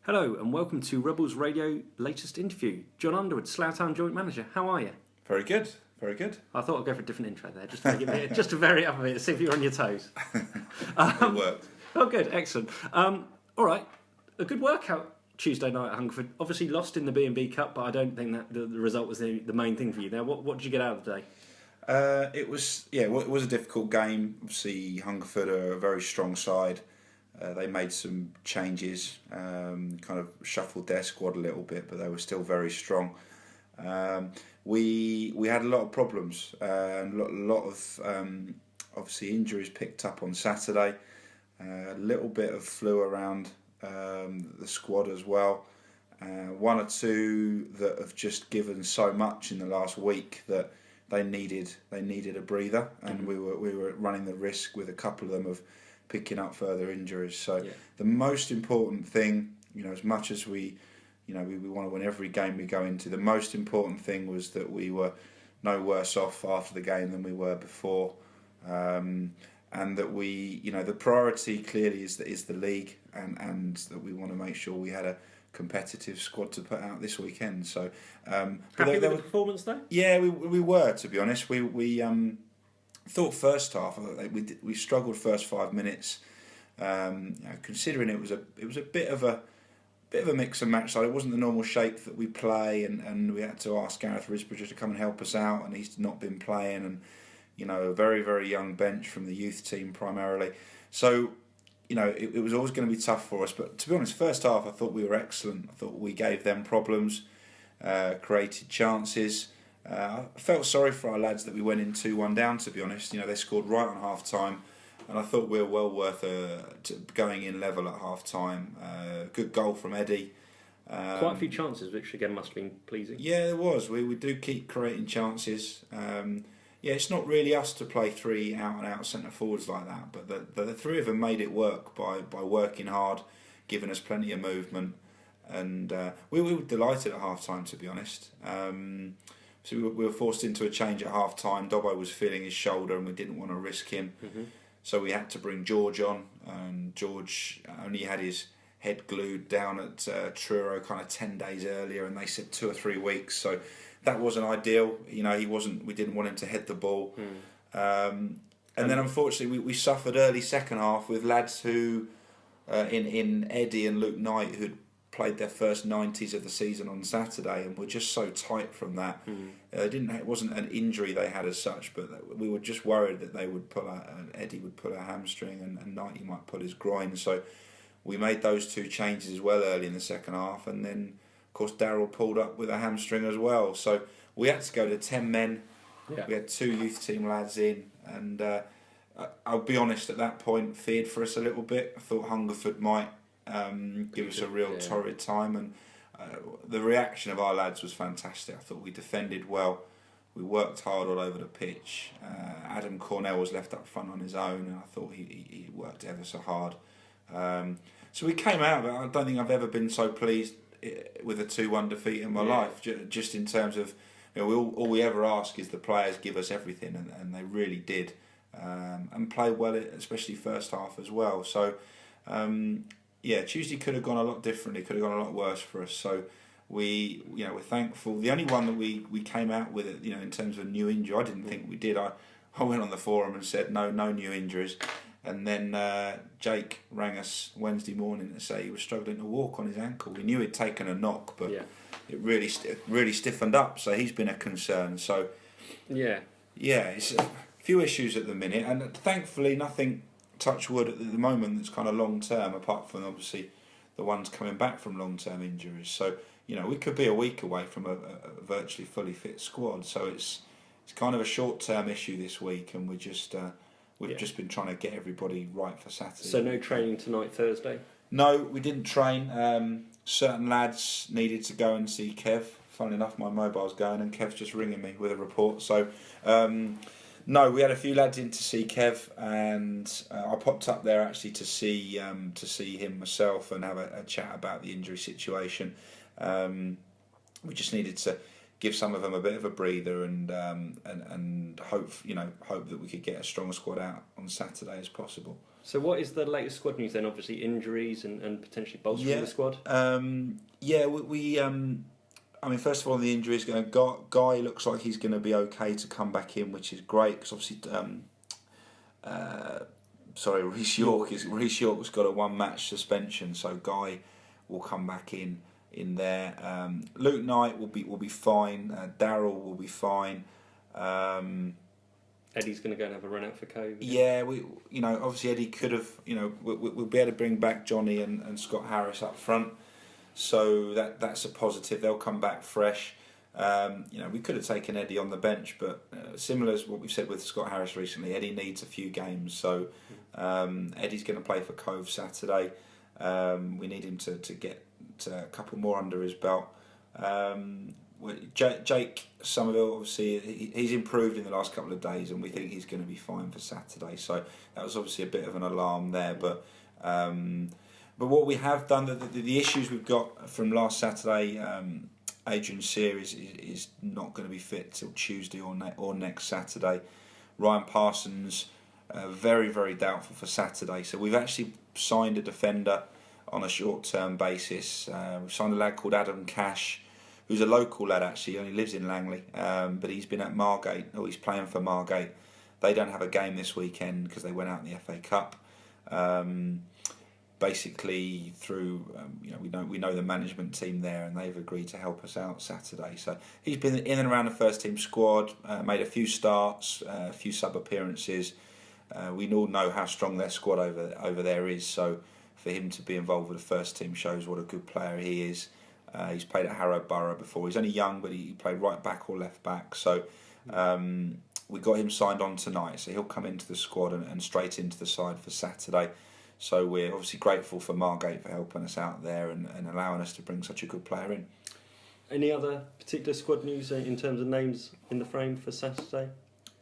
Hello and welcome to Rebels Radio latest interview. Jon Underwood, Slough Town Joint Manager. How are you? Very good, very good. I thought I'd go for a different intro there, just to make it just to vary it up a bit, see if you're on your toes. It worked. Oh, good, excellent. All right, a good workout Tuesday night at Hungerford. Obviously lost in the B&B Cup, but I don't think that the result was the main thing for you. Now, what did you get out of the day? It was a difficult game. Obviously, Hungerford are a very strong side. They made some changes, kind of shuffled their squad a little bit, but they were still very strong. We had a lot of problems, and a lot of obviously injuries picked up on Saturday. A little bit of flu around the squad as well. One or two that have just given so much in the last week that they needed a breather, and we were running the risk with a couple of them of picking up further injuries. So the most important thing, as much as we want to win every game we go into, the most important thing was that we were no worse off after the game than we were before, and that we, the priority clearly is the league, and that we want to make sure we had a competitive squad to put out this weekend. So happy with the performance though? Yeah, we were, to be honest. We thought first half we struggled first 5 minutes, considering it was a bit of a mix and match side. It wasn't the normal shape that we play, and we had to ask Gareth Risbridger to come and help us out, and he's not been playing, and a very, very young bench from the youth team primarily. So it was always going to be tough for us. But to be honest, first half I thought we were excellent. I thought we gave them problems, created chances. I felt sorry for our lads that we went in 2-1 down, to be honest. They scored right on half-time, and I thought we were well worth going in level at half-time. Good goal from Eddie. Quite a few chances, which again must have been pleasing. Yeah, there was. We do keep creating chances. It's not really us to play three out-and-out centre-forwards like that, but the three of them made it work by working hard, giving us plenty of movement, and we were delighted at half-time, to be honest. So we were forced into a change at half-time. Dobbo was feeling his shoulder and we didn't want to risk him. Mm-hmm. So we had to bring George on, and George only had his head glued down at Truro kind of 10 days earlier, and they said 2 or 3 weeks. So that wasn't ideal. He wasn't. We didn't want him to head the ball. And then unfortunately we suffered early second half with lads who, in Eddie and Luke Knight, who'd played their first 90s of the season on Saturday, and were just so tight from that. It wasn't an injury they had as such, but we were just worried that they would Eddie would pull a hamstring, and Knighty might pull his groin. So we made those 2 changes as well early in the second half, and then of course Darryl pulled up with a hamstring as well. So we had to go to 10 men. Yeah. We had 2 youth team lads in, and I'll be honest, at that point feared for us a little bit. I thought Hungerford might give us a real torrid time, and the reaction of our lads was fantastic. I thought we defended well, we worked hard all over the pitch. Adam Cornell was left up front on his own, and I thought he worked ever so hard. So we came out, but I don't think I've ever been so pleased with a 2-1 defeat in my life, just in terms of, all we ever ask is the players give us everything, and they really did, and played well, especially first half as well. So Tuesday could have gone a lot differently, could have gone a lot worse for us. So we're thankful. The only one that we came out with, in terms of a new injury, I didn't think we did. I went on the forum and said no new injuries, and then Jake rang us Wednesday morning to say he was struggling to walk on his ankle. We knew he'd taken a knock, but it really stiffened up. So he's been a concern. So it's a few issues at the minute, and thankfully nothing, touch wood, at the moment that's kind of long term, apart from obviously the ones coming back from long term injuries. So we could be a week away from a virtually fully fit squad. So it's kind of a short term issue this week, and we've just been trying to get everybody right for Saturday. So no training tonight, Thursday? No, we didn't train. Certain lads needed to go and see Kev. Funnily enough, my mobile's going, and Kev's just ringing me with a report. So. No, we had a few lads in to see Kev, and I popped up there actually to see him myself and have a chat about the injury situation. We just needed to give some of them a bit of a breather, and hope that we could get a strong squad out on Saturday as possible. So what is the latest squad news then? Obviously injuries and potentially bolstering the squad. I mean, first of all, the injuries. Guy looks like he's going to be okay to come back in, which is great because obviously, Reece York's got a 1-match suspension, so Guy will come back in there. Luke Knight will be fine. Darryl will be fine. Eddie's going to go and have a run out for COVID. Yeah, obviously Eddie could have, we'll be able to bring back Johnny and Scott Harris up front. So that's a positive. They'll come back fresh. We could have taken Eddie on the bench, but similar as what we've said with Scott Harris recently, Eddie needs a few games. So Eddie's going to play for Cove Saturday. We need him to get a couple more under his belt. Jake Somerville, obviously, he's improved in the last couple of days, and we think he's going to be fine for Saturday. So that was obviously a bit of an alarm there, but what we have done, the issues we've got from last Saturday, Adrian Sear is not going to be fit till Tuesday or next Saturday. Ryan Parsons, very, very doubtful for Saturday. So we've actually signed a defender on a short-term basis. We've signed a lad called Adam Cash, who's a local lad actually. He only lives in Langley, but he's been at Margate, or he's playing for Margate. They don't have a game this weekend because they went out in the FA Cup. Basically through we know the management team there, and they've agreed to help us out Saturday. So he's been in and around the first team squad, made a few starts, a few sub appearances. We all know how strong their squad over there is. So for him to be involved with the first team shows what a good player he is. He's played at Harrow Borough before. He's only young, but he played right back or left back. So we got him signed on tonight, so he'll come into the squad and straight into the side for Saturday. So we're obviously grateful for Margate for helping us out there and allowing us to bring such a good player in. Any other particular squad news in terms of names in the frame for Saturday?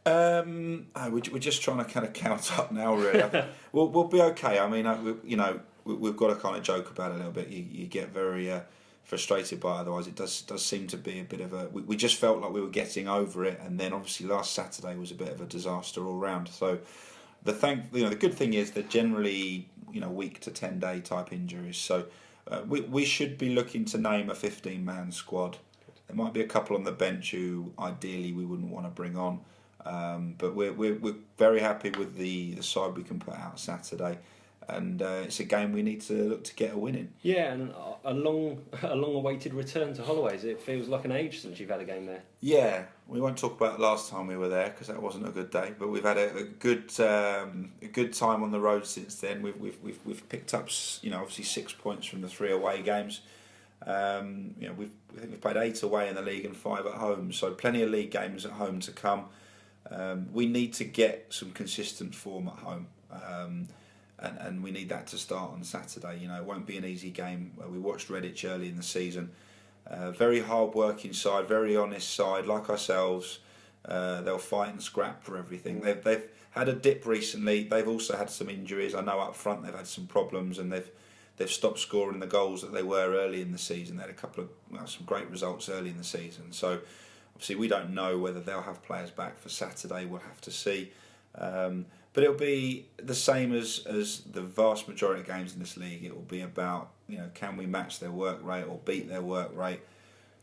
We're just trying to kind of count up now, really. We'll be okay. I mean, we've got to kind of joke about it a little bit. You get very frustrated by it, otherwise it does seem to be a bit of a... We just felt like we were getting over it, and then obviously last Saturday was a bit of a disaster all round. So the good thing is they're generally week to 10 day type injuries. So we should be looking to name a 15-man squad. There might be a couple on the bench who ideally we wouldn't want to bring on, but we're very happy with the side we can put out Saturday. And it's a game we need to look to get a win in. Yeah, and a long-awaited return to Holloway's. It feels like an age since you've had a game there. Yeah, we won't talk about last time we were there because that wasn't a good day. But we've had a good time on the road since then. We've picked up obviously 6 points from the 3 away games. I think we've played 8 away in the league and 5 at home. So plenty of league games at home to come. We need to get some consistent form at home. And we need that to start on Saturday. It won't be an easy game. We watched Redditch early in the season. Very hard-working side, very honest side, like ourselves. They'll fight and scrap for everything. They've had a dip recently. They've also had some injuries. I know up front they've had some problems, and they've stopped scoring the goals that they were early in the season. They had a couple of some great results early in the season. So obviously we don't know whether they'll have players back for Saturday. We'll have to see. But it'll be the same as the vast majority of games in this league. It will be about, can we match their work rate or beat their work rate?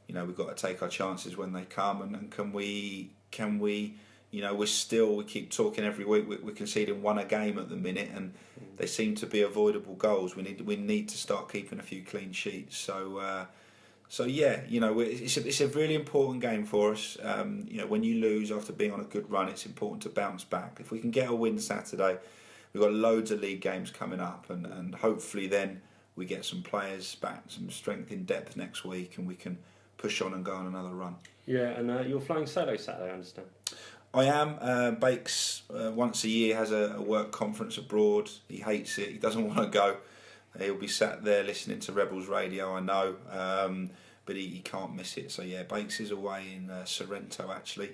We've got to take our chances when they come, and can we we keep talking every week. We're conceding 1 a game at the minute, and they seem to be avoidable goals. We need to start keeping a few clean sheets. So yeah, it's a really important game for us. When you lose after being on a good run, it's important to bounce back. If we can get a win Saturday, we've got loads of league games coming up, and hopefully then we get some players back, some strength in depth next week, and we can push on and go on another run. Yeah, and you're flying solo Saturday, I understand. I am. Bakes once a year has a work conference abroad. He hates it. He doesn't want to go. He'll be sat there listening to Rebels Radio, I know, but he can't miss it. So yeah, Bakes is away in Sorrento actually.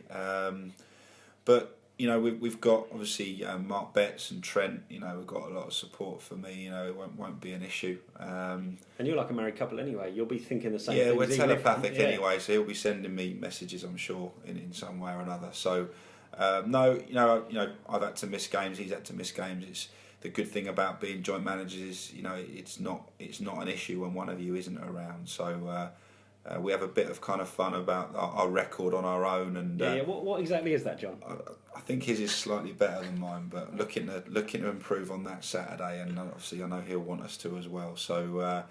But we've got obviously Mark Betts and Trent. We've got a lot of support for me. It won't be an issue. And you're like a married couple anyway. You'll be thinking the same. Yeah, we're telepathic anyway, so he'll be sending me messages, I'm sure, in some way or another. So no, I've had to miss games. He's had to miss games. the good thing about being joint managers is, you know, it's not an issue when one of you isn't around. So we have a bit of kind of fun about our record on our own. And What exactly is that, John? I think his is slightly better than mine, but looking to improve on that Saturday, and obviously I know he'll want us to as well. So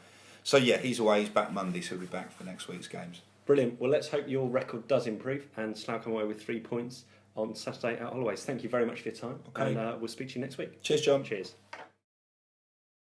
yeah, he's away. He's back Monday, so he'll be back for next week's games. Brilliant. Well, let's hope your record does improve and Slough come away with 3 points on Saturday at Holloway. Thank you very much for your time, Okay. and we'll speak to you next week. Cheers, John. Cheers.